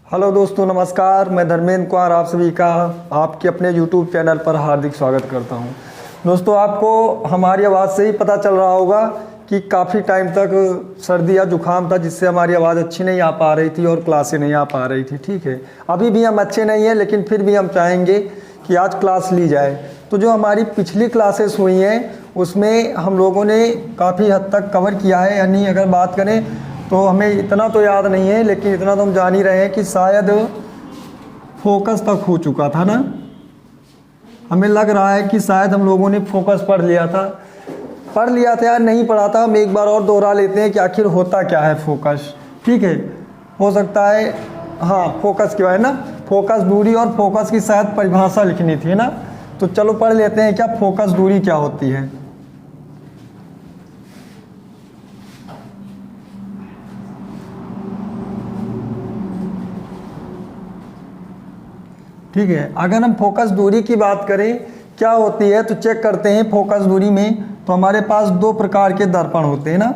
Hello दोस्तों, नमस्कार। मैं धर्मेंद्र कुमार आप सभी का आपके अपने YouTube चैनल पर हार्दिक स्वागत करता हूं। दोस्तों, आपको हमारी आवाज़ से ही पता चल रहा होगा कि काफ़ी टाइम तक सर्दी या जुकाम था, जिससे हमारी आवाज़ अच्छी नहीं आ पा रही थी और क्लासें नहीं आ पा रही थी। ठीक है, अभी भी हम अच्छे नहीं हैं, लेकिन फिर भी हम चाहेंगे कि आज क्लास ली जाए। तो जो हमारी पिछली क्लासेस हुई हैं उसमें हम लोगों ने काफ़ी हद तक कवर किया है। यानी अगर बात करें तो हमें इतना तो याद नहीं है, लेकिन इतना तो हम जान ही रहे हैं कि शायद फोकस तक हो चुका था ना। हमें लग रहा है कि शायद हम लोगों ने फोकस पढ़ लिया था या नहीं पढ़ा था। हम एक बार और दोहरा लेते हैं कि आखिर होता क्या है फोकस। ठीक है, हो सकता है हाँ फोकस क्या है ना, फोकस दूरी और फोकस की शायद परिभाषा लिखनी थी ना। तो चलो पढ़ लेते हैं क्या फोकस दूरी क्या होती है। ठीक है, अगर हम फोकस दूरी की बात करें क्या होती है तो चेक करते हैं। फोकस दूरी में तो हमारे पास दो प्रकार के दर्पण होते हैं ना।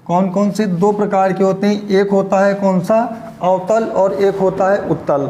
कौन कौन से दो प्रकार के होते हैं? एक होता है कौन सा, अवतल, और एक होता है उत्तल।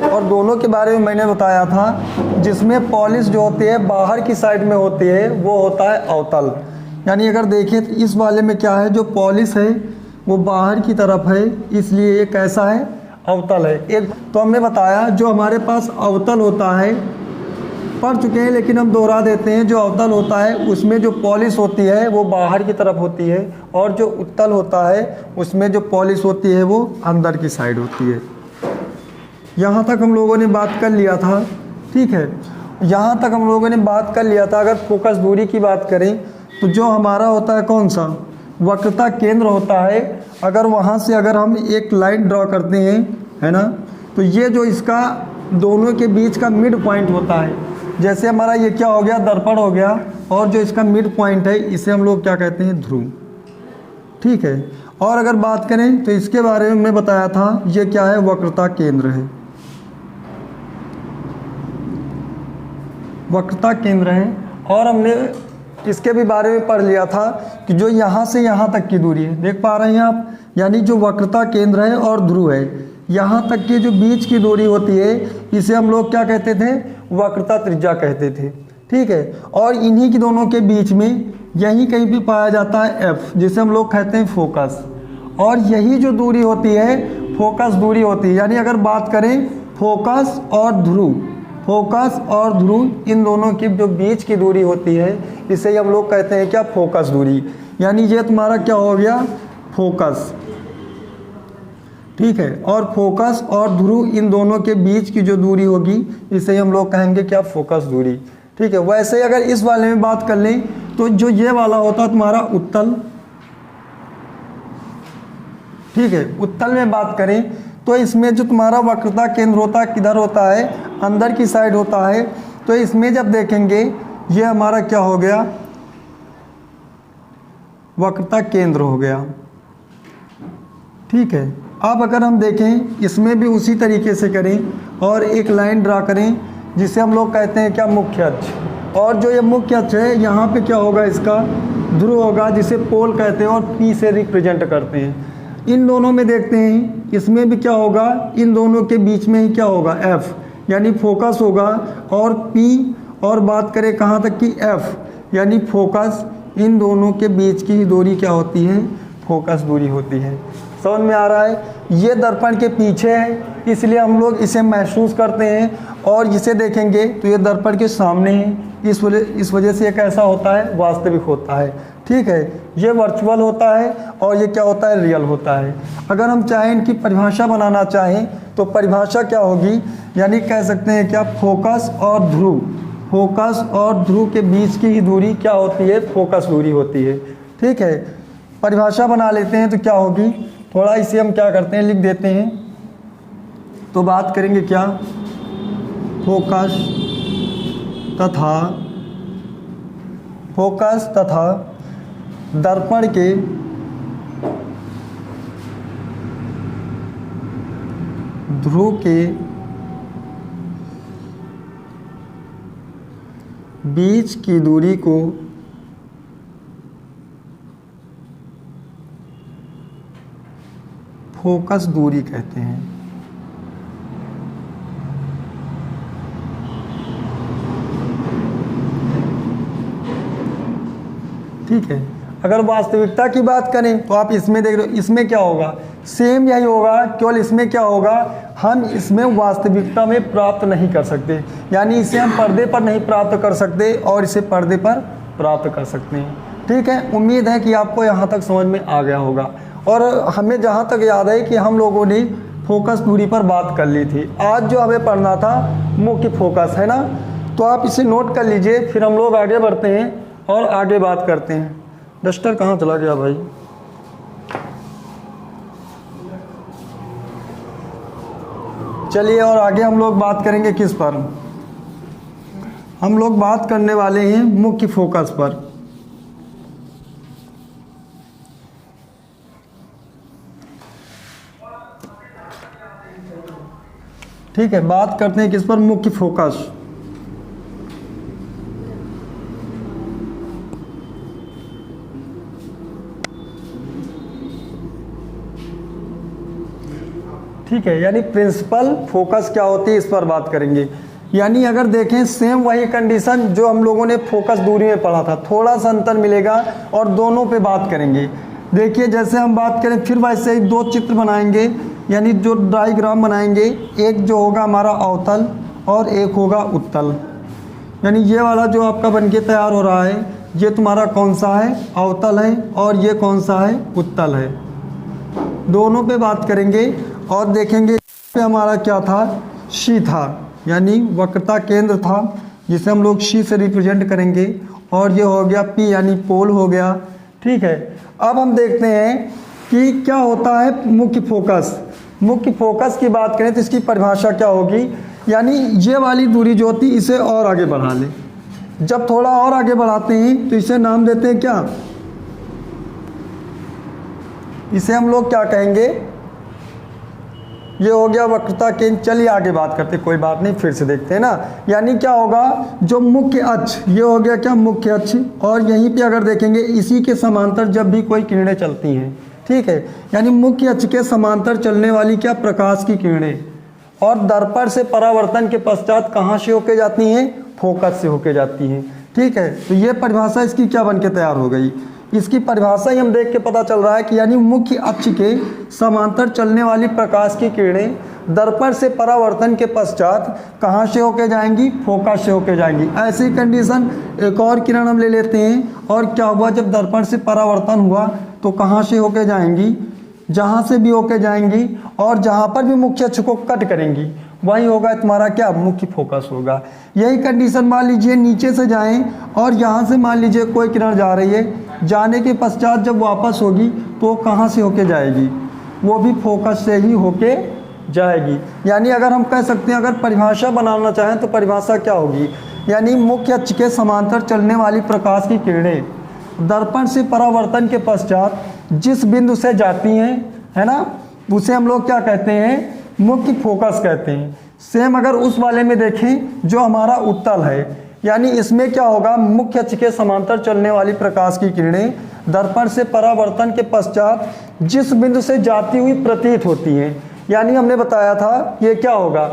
और दोनों के बारे में मैंने बताया था। जिसमें पॉलिश जो होती है बाहर की साइड में होती है वो होता है अवतल। यानी अगर देखें तो इस वाले में क्या है, जो पॉलिश है वो बाहर की तरफ है, इसलिए ये कैसा है, अवतल है। एक तो हमने बताया जो हमारे पास अवतल होता है, पढ़ चुके हैं लेकिन हम दोहरा देते हैं। जो अवतल होता है उसमें जो पॉलिश होती है वो बाहर की तरफ होती है, और जो उत्तल होता है उसमें जो पॉलिश होती है वो अंदर की साइड होती है। यहाँ तक हम लोगों ने बात कर लिया था। ठीक है, यहाँ तक हम लोगों ने बात कर लिया था। अगर फोकस दूरी की बात करें तो जो हमारा होता है कौन सा, वक्रता केंद्र होता है। अगर वहाँ से अगर हम एक लाइन ड्रॉ करते हैं, है ना, तो ये जो इसका दोनों के बीच का मिड पॉइंट होता है। जैसे हमारा ये क्या हो गया, दर्पण हो गया, और जो इसका मिड पॉइंट है इसे हम लोग क्या कहते हैं, ध्रुव। ठीक है, और अगर बात करें तो इसके बारे में मैं बताया था, ये क्या है, वक्रता केंद्र है। वक्रता केंद्र है। और हमने इसके भी बारे में पढ़ लिया था कि जो यहाँ से यहाँ तक की दूरी है, देख पा रहे हैं आप, यानी जो वक्रता केंद्र है और ध्रुव है, यहाँ तक की जो बीच की दूरी होती है इसे हम लोग क्या कहते थे, वक्रता त्रिज्या कहते थे। ठीक है, और इन्हीं की दोनों के बीच में यहीं कहीं भी पाया जाता है एफ, जिसे हम लोग कहते हैं फोकस। और यही जो दूरी होती है फोकस दूरी होती है। यानी अगर बात करें फोकस और ध्रुव, फोकस और ध्रुव इन दोनों की जो बीच की दूरी होती है इसे हम लोग कहते हैं क्या, फोकस दूरी। यानी ये तुम्हारा क्या हो गया, फोकस। ठीक है, और फोकस और ध्रुव इन दोनों के बीच की जो दूरी होगी इसे हम लोग कहेंगे क्या, फोकस दूरी। ठीक है, वैसे अगर इस वाले में बात कर लें तो जो ये वाला होता है तुम्हारा उत्तल। ठीक है, उत्तल में बात करें तो इसमें जो तुम्हारा वक्रता केंद्र होता है किधर होता है, अंदर की साइड होता है। तो इसमें जब देखेंगे ये हमारा क्या हो गया, वक्रता केंद्र हो गया। ठीक है, अब अगर हम देखें इसमें भी उसी तरीके से करें और एक लाइन ड्रा करें जिसे हम लोग कहते हैं क्या, मुख्य अक्ष। और जो ये मुख्य अक्ष है यहाँ पे क्या होगा, इसका ध्रुव होगा, जिसे पोल कहते हैं और पी से रिप्रेजेंट करते हैं। इन दोनों में देखते हैं इसमें भी क्या होगा, इन दोनों के बीच में ही क्या होगा, एफ, यानी फोकस होगा, और पी, और बात करें कहाँ तक की, एफ, यानी फोकस। इन दोनों के बीच की ही दूरी क्या होती है, फोकस दूरी होती है। समझ में आ रहा है? ये दर्पण के पीछे है इसलिए हम लोग इसे महसूस करते हैं, और जिसे देखेंगे तो ये दर्पण के सामने है, इस वजह से ये कैसा होता है, वास्तविक होता है। ठीक है, ये वर्चुअल होता है और ये क्या होता है, रियल होता है। अगर हम चाहें इनकी परिभाषा बनाना चाहें तो परिभाषा क्या होगी, यानी कह सकते हैं क्या, फोकस और ध्रुव, फोकस और ध्रुव के बीच की ही दूरी क्या होती है, फोकस दूरी होती है। ठीक है, परिभाषा बना लेते हैं तो क्या होगी, थोड़ा इसे हम क्या करते हैं, लिख देते हैं। तो बात करेंगे क्या, फोकस तथा दर्पण के ध्रुव के बीच की दूरी को फोकस दूरी कहते हैं। ठीक है। अगर वास्तविकता की बात करें तो आप इसमें देख रहे हो, इसमें क्या होगा, सेम यही होगा, केवल इसमें क्या होगा, हम इसमें वास्तविकता में प्राप्त नहीं कर सकते, यानी इसे हम पर्दे पर नहीं प्राप्त कर सकते और इसे पर्दे पर प्राप्त कर सकते हैं। ठीक है, उम्मीद है कि आपको यहाँ तक समझ में आ गया होगा। और हमें जहाँ तक याद है कि हम लोगों ने फोकस दूरी पर बात कर ली थी। आज जो हमें पढ़ना था मुख्य फोकस, है ना, तो आप इसे नोट कर लीजिए, फिर हम लोग आगे बढ़ते हैं और आगे बात करते हैं। डस्टर कहाँ चला गया भाई? चलिए, और आगे हम लोग बात करेंगे किस पर? हम लोग बात करने वाले हैं मुख्य फोकस पर। ठीक है, बात करते हैं किस पर? मुख्य फोकस। ठीक है, यानी प्रिंसिपल फोकस क्या होती है, इस पर बात करेंगे। यानी अगर देखें सेम वही कंडीशन जो हम लोगों ने फोकस दूरी में पढ़ा था, थोड़ा सा अंतर मिलेगा और दोनों पे बात करेंगे। देखिए, जैसे हम बात करें फिर वैसे ही दो चित्र बनाएंगे, यानी जो डायग्राम बनाएंगे, एक जो होगा हमारा अवतल और एक होगा उत्तल। यानी ये वाला जो आपका बनके तैयार हो रहा है, ये तुम्हारा कौन सा है? अवतल है, और ये कौन सा है? उत्तल है। दोनों पे बात करेंगे और देखेंगे हमारा क्या था? शी था, यानी वक्रता केंद्र था, जिसे हम लोग शी से रिप्रेजेंट करेंगे, और ये हो गया पी, यानी पोल हो गया। ठीक है, अब हम देखते हैं कि क्या होता है मुख्य फोकस। मुख्य फोकस की बात करें तो इसकी परिभाषा क्या होगी, यानी ये वाली दूरी जो होती है इसे और आगे बढ़ा ले। जब थोड़ा और आगे बढ़ाते हैं तो इसे नाम देते हैं क्या? इसे हम लोग क्या कहेंगे? ये हो गया वक्रता केंद्र। चलिए आगे बात करते, कोई बात नहीं, फिर से देखते हैं ना। यानी क्या होगा, जो मुख्य अक्ष, ये हो गया क्या? मुख्य अक्ष। और यहीं पे अगर देखेंगे इसी के समांतर जब भी कोई किरणें चलती हैं, ठीक है, यानी मुख्य अक्ष के समांतर चलने वाली क्या? प्रकाश की किरणें, और दर्पण से परावर्तन के पश्चात कहाँ से होके जाती हैं? फोकस से होके जाती हैं। ठीक है, तो ये परिभाषा इसकी क्या बन के तैयार हो गई? इसकी परिभाषा ही हम देख के पता चल रहा है कि यानी मुख्य अक्ष के समांतर चलने वाली प्रकाश की किरणें दर्पण से परावर्तन के पश्चात कहाँ से होके जाएंगी? फोकस से होके जाएंगी। ऐसी कंडीशन एक और किरण हम ले लेते हैं, और क्या हुआ, जब दर्पण से परावर्तन हुआ तो कहाँ से होके जाएंगी? जहाँ से भी होके जाएंगी, और जहाँ पर भी मुख्य अक्ष को कट करेंगी वही होगा तुम्हारा क्या? मुख्य फोकस होगा। यही कंडीशन मान लीजिए नीचे से जाएं और यहाँ से मान लीजिए कोई किरण जा रही है, जाने के पश्चात जब वापस होगी तो कहाँ से होके जाएगी? वो भी फोकस से ही होके जाएगी। यानी अगर हम कह सकते हैं, अगर परिभाषा बनाना चाहें तो परिभाषा क्या होगी? यानी मुख्य अक्ष के समांतर चलने वाली प्रकाश की किरणें दर्पण से परावर्तन के पश्चात जिस बिंदु से जाती हैं, है ना, उसे हम लोग क्या कहते हैं? मुख्य फोकस कहते हैं। सेम अगर उस वाले में देखें जो हमारा उत्तल है, यानी इसमें क्या होगा? मुख्य अक्ष के समांतर चलने वाली प्रकाश की किरणें दर्पण से परावर्तन के पश्चात जिस बिंदु से जाती हुई प्रतीत होती हैं, यानी हमने बताया था ये क्या होगा?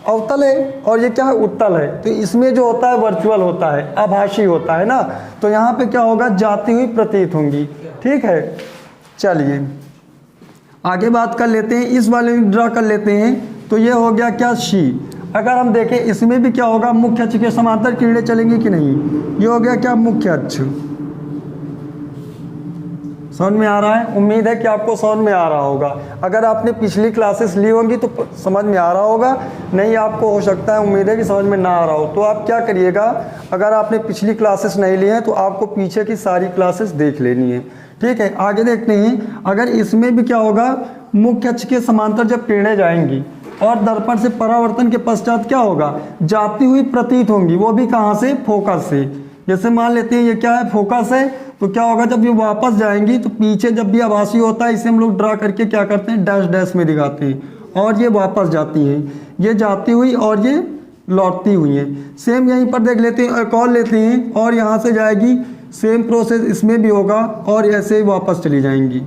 अवतल है, और ये क्या है? उत्तल है। तो इसमें जो होता है वर्चुअल होता है, आभासी होता है ना, तो यहाँ पे क्या होगा? जाती हुई प्रतीत होंगी। ठीक है, चलिए आगे बात कर लेते हैं। इस वाले में ड्रा कर लेते हैं, तो ये हो गया क्या? शी। अगर हम देखें इसमें भी क्या होगा? मुख्य अक्ष के समांतर किरणें चलेंगी कि नहीं? ये हो गया क्या? मुख्य अक्ष। समझ में आ रहा है? उम्मीद है कि आपको समझ में आ रहा होगा। अगर आपने पिछली क्लासेस ली होंगी तो समझ में आ रहा होगा, नहीं आपको हो सकता है, उम्मीद है कि समझ में ना आ रहा हो। तो आप क्या करिएगा, अगर आपने पिछली क्लासेस नहीं ली हैं तो आपको पीछे की सारी क्लासेस देख लेनी है। ठीक है, आगे देखते हैं। अगर इसमें भी क्या होगा? मुख्य अक्ष के समांतर जब किरणें जाएंगी और दर्पण से परावर्तन के पश्चात क्या होगा? जाती हुई प्रतीत होंगी, वो भी कहाँ से? फोकस से। जैसे मान लेते हैं ये क्या है? फोकस है, तो क्या होगा? जब ये वापस जाएंगी तो पीछे जब भी आभासी होता है इसे हम लोग ड्रा करके क्या करते हैं? डैश डैश में दिखाते हैं, और ये वापस जाती हैं, ये जाती हुई और ये लौटती हुई है। सेम यहीं पर देख लेते हैं, एक और लेते हैं, और यहाँ से जाएगी, सेम प्रोसेस इसमें भी होगा, और ऐसे ही वापस चली जाएंगी।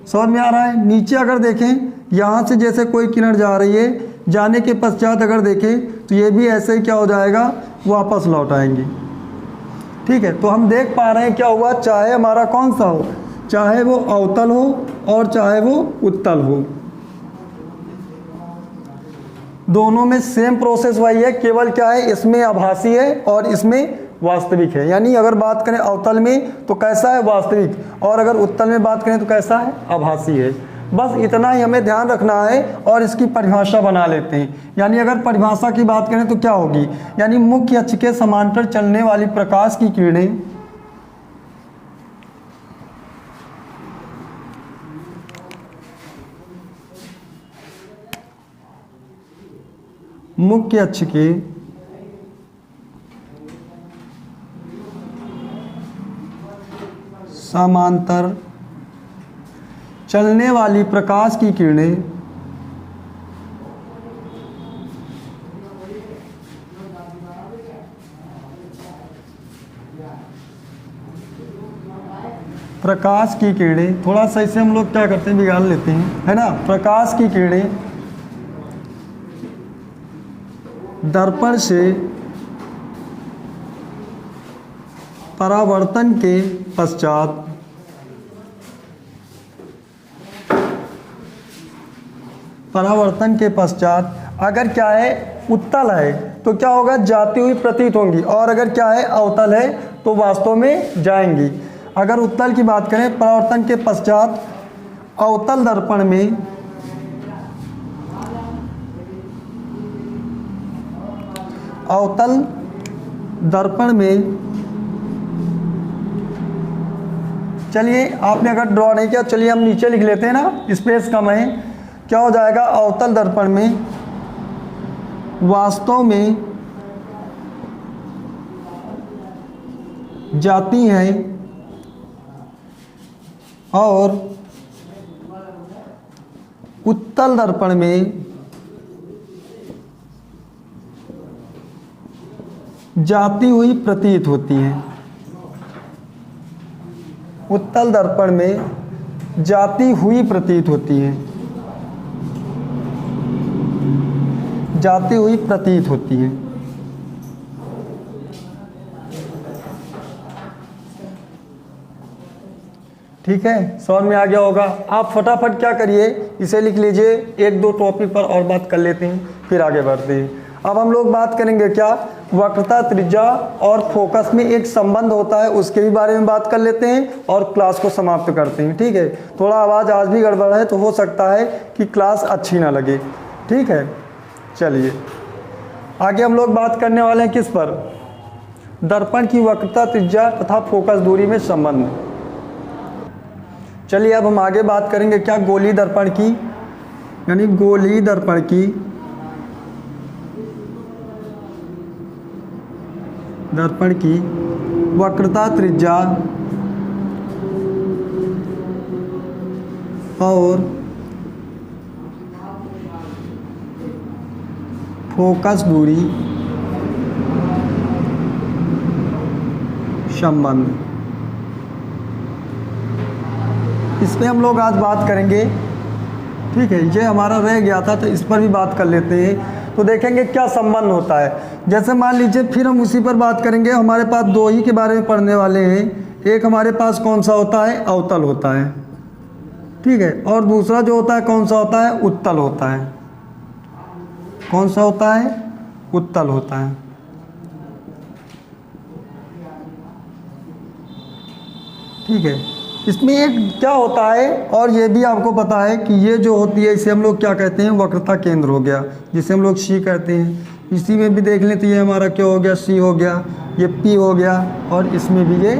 समझ में आ रहा है? नीचे अगर देखें, यहाँ से जैसे कोई किरण जा रही है, जाने के पश्चात अगर देखें तो ये भी ऐसे ही क्या हो जाएगा? वापस लौट आएंगी। ठीक है, तो हम देख पा रहे हैं क्या हुआ, चाहे हमारा कौन सा हो, चाहे वो अवतल हो और चाहे वो उत्तल हो, दोनों में सेम प्रोसेस वही है, केवल क्या है इसमें आभासी है और इसमें वास्तविक है। यानी अगर बात करें अवतल में तो कैसा है, वास्तविक, और अगर उत्तल में बात करें तो कैसा है, आभासी है। बस इतना ही हमें ध्यान रखना है और इसकी परिभाषा बना लेते हैं। यानी अगर परिभाषा की बात करें तो क्या होगी, यानी मुख्य अक्ष के समांतर चलने वाली प्रकाश की किरणें मुख्य अक्ष के समांतर चलने वाली प्रकाश की किरणें प्रकाश की किरणें, थोड़ा सा इसे हम लोग क्या करते हैं, बिगाड़ लेते हैं, है ना। प्रकाश की किरणें दर्पण से परावर्तन के पश्चात अगर क्या है उत्तल है तो क्या होगा, जाती हुई प्रतीत होंगी, और अगर क्या है अवतल है तो वास्तव में जाएंगी। अगर उत्तल की बात करें, परावर्तन के पश्चात अवतल दर्पण में चलिए आपने अगर ड्रॉ नहीं किया, चलिए हम नीचे लिख लेते हैं ना, स्पेस कम है। क्या हो जाएगा, अवतल दर्पण में वास्तव में जाती हैं और उत्तल दर्पण में जाती हुई प्रतीत होती हैं। उत्तल दर्पण में जाती हुई प्रतीत होती हैं, जाती हुई प्रतीत होती हैं। ठीक है, समझ में आ गया होगा। आप फटाफट क्या करिए, इसे लिख लीजिए, एक दो टॉपिक पर और बात कर लेते हैं फिर आगे बढ़ते हैं। अब हम लोग बात करेंगे क्या, वक्रता, त्रिज्या और फोकस में एक संबंध होता है, उसके भी बारे में बात कर लेते हैं और क्लास को समाप्त करते हैं। ठीक है, थोड़ा आवाज़ आज भी गड़बड़ है तो हो सकता है कि क्लास अच्छी ना लगे। ठीक है, चलिए आगे हम लोग बात करने वाले हैं किस पर, दर्पण की वक्रता, त्रिज्या तथा फोकस दूरी में संबंध। चलिए अब हम आगे बात करेंगे क्या, गोलीय दर्पण की, यानी गोलीय दर्पण की वक्रता, त्रिज्या और फोकस दूरी संबंध, इस पे हम लोग आज बात करेंगे। ठीक है, ये हमारा रह गया था तो इस पर भी बात कर लेते हैं, तो देखेंगे क्या संबंध होता है। जैसे मान लीजिए फिर हम उसी पर बात करेंगे, हमारे पास दो ही के बारे में पढ़ने वाले हैं। एक हमारे पास कौन सा होता है, अवतल होता है, ठीक है, और दूसरा जो होता है कौन सा होता है, उत्तल होता है। कौन सा होता है, उत्तल होता है। ठीक है, इसमें एक क्या होता है, और ये भी आपको पता है कि ये जो होती है इसे हम लोग क्या कहते हैं, वक्रता केंद्र हो गया, जिसे हम लोग सी कहते हैं। इसी में भी देख लें तो ये हमारा क्या हो गया, सी हो गया, ये पी हो गया, और इसमें भी ये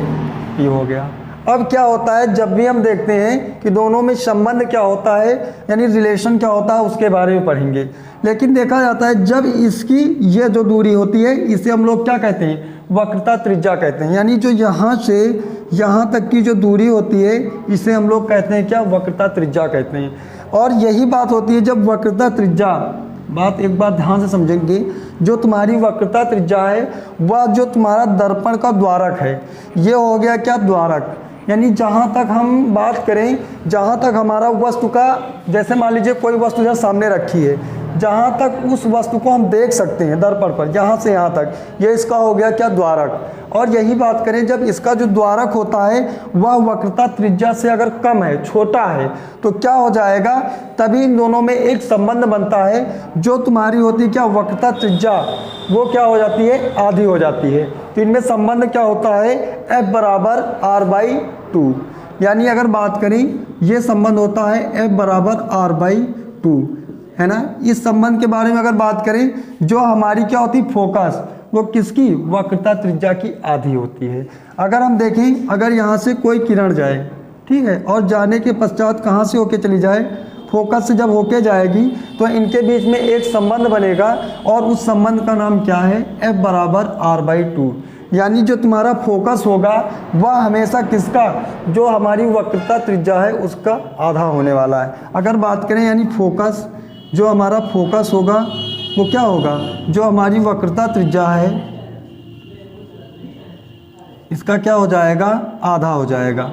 पी हो गया। अब क्या होता है, जब भी हम देखते हैं कि दोनों में संबंध क्या होता है, यानी रिलेशन क्या होता है, उसके बारे में पढ़ेंगे। लेकिन देखा जाता है जब इसकी ये जो दूरी होती है इसे हम लोग क्या कहते हैं, वक्रता त्रिज्या कहते हैं। यानी जो यहाँ से यहाँ तक की जो दूरी होती है इसे हम लोग कहते हैं क्या, वक्रता त्रिज्या कहते हैं। और यही बात होती है जब वक्रता त्रिज्या, बात एक बार ध्यान से समझेंगे, जो तुम्हारी वक्रता त्रिज्या है वह जो तुम्हारा दर्पण का द्वारक है, ये हो गया क्या, द्वारक। यानी जहाँ तक हम बात करें, जहाँ तक हमारा वस्तु का, जैसे मान लीजिए कोई वस्तु जहाँ सामने रखी है, जहाँ तक उस वस्तु को हम देख सकते हैं दर्पण पर, यहाँ से यहाँ तक, ये इसका हो गया क्या, द्वारक। और यही बात करें जब इसका जो द्वारक होता है वह वक्रता त्रिज्या से अगर कम है, छोटा है, तो क्या हो जाएगा, तभी इन दोनों में एक संबंध बनता है। जो तुम्हारी होती है क्या, वक्रता त्रिज्या, वो क्या हो जाती है, आधी हो जाती है। तो इनमें संबंध क्या होता है, F बराबर R/2। यानी अगर बात करें ये संबंध होता है F बराबर R/2, है ना। इस संबंध के बारे में अगर बात करें, जो हमारी क्या होती है फोकस, वो किसकी, वक्रता त्रिज्या की आधी होती है। अगर हम देखें, अगर यहाँ से कोई किरण जाए, ठीक है, और जाने के पश्चात कहाँ से होके चली जाए, फोकस से जब होके जाएगी तो इनके बीच में एक संबंध बनेगा और उस संबंध का नाम क्या है, F बराबर R/2। यानी जो तुम्हारा फोकस होगा वह हमेशा किसका, जो हमारी वक्रता त्रिज्या है उसका आधा होने वाला है। अगर बात करें यानी फोकस, जो हमारा फोकस होगा वो क्या होगा, जो हमारी वक्रता त्रिज्या है इसका क्या हो जाएगा, आधा हो जाएगा।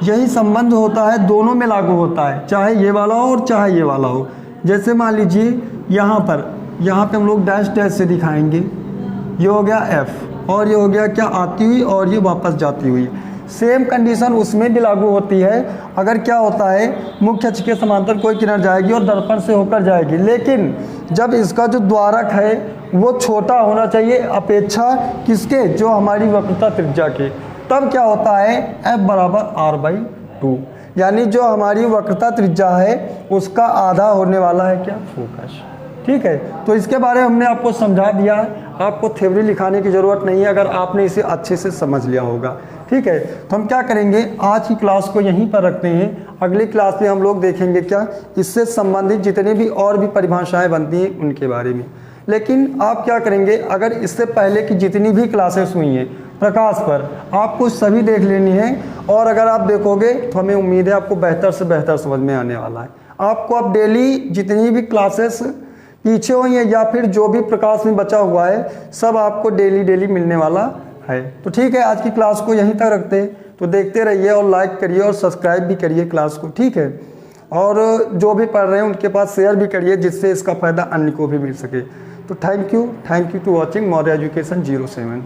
यही संबंध होता है, दोनों में लागू होता है, चाहे ये वाला हो और चाहे ये वाला हो। जैसे मान लीजिए यहाँ पे हम लोग डैश डैश से दिखाएंगे, ये हो गया F और ये हो गया क्या, आती हुई और ये वापस जाती हुई। सेम कंडीशन उसमें भी लागू होती है। अगर क्या होता है, मुख्य अक्ष के समांतर कोई किरण जाएगी और दर्पण से होकर जाएगी, लेकिन जब इसका जो द्वारक है वो छोटा होना चाहिए अपेक्षा किसके, जो हमारी वक्रता त्रिज्या के, तब क्या होता है, F बराबर R/2। यानी जो हमारी वक्रता त्रिज्या है उसका आधा होने वाला है क्या, फोकस। ठीक है, तो इसके बारे में हमने आपको समझा दिया है, आपको थ्योरी लिखाने की ज़रूरत नहीं है अगर आपने इसे अच्छे से समझ लिया होगा। ठीक है, तो हम क्या करेंगे, आज की क्लास को यहीं पर रखते हैं। अगली क्लास में हम लोग देखेंगे क्या, इससे संबंधित जितने भी और भी परिभाषाएं बनती हैं उनके बारे में। लेकिन आप क्या करेंगे, अगर इससे पहले की जितनी भी क्लासेस हुई हैं प्रकाश पर, आपको सभी देख लेनी है। और अगर आप देखोगे तो हमें उम्मीद है आपको बेहतर से बेहतर समझ में आने वाला है। आपको अब डेली जितनी भी क्लासेस पीछे हुई हैं या फिर जो भी प्रकाश में बचा हुआ है सब आपको डेली मिलने वाला है। तो ठीक है, आज की क्लास को यहीं तक रखते हैं। तो देखते रहिए और लाइक करिए और सब्सक्राइब भी करिए क्लास को, ठीक है। और जो भी पढ़ रहे हैं उनके पास शेयर भी करिए जिससे इसका फ़ायदा अन्य को भी मिल सके। तो thank you to watching Maurya education 07।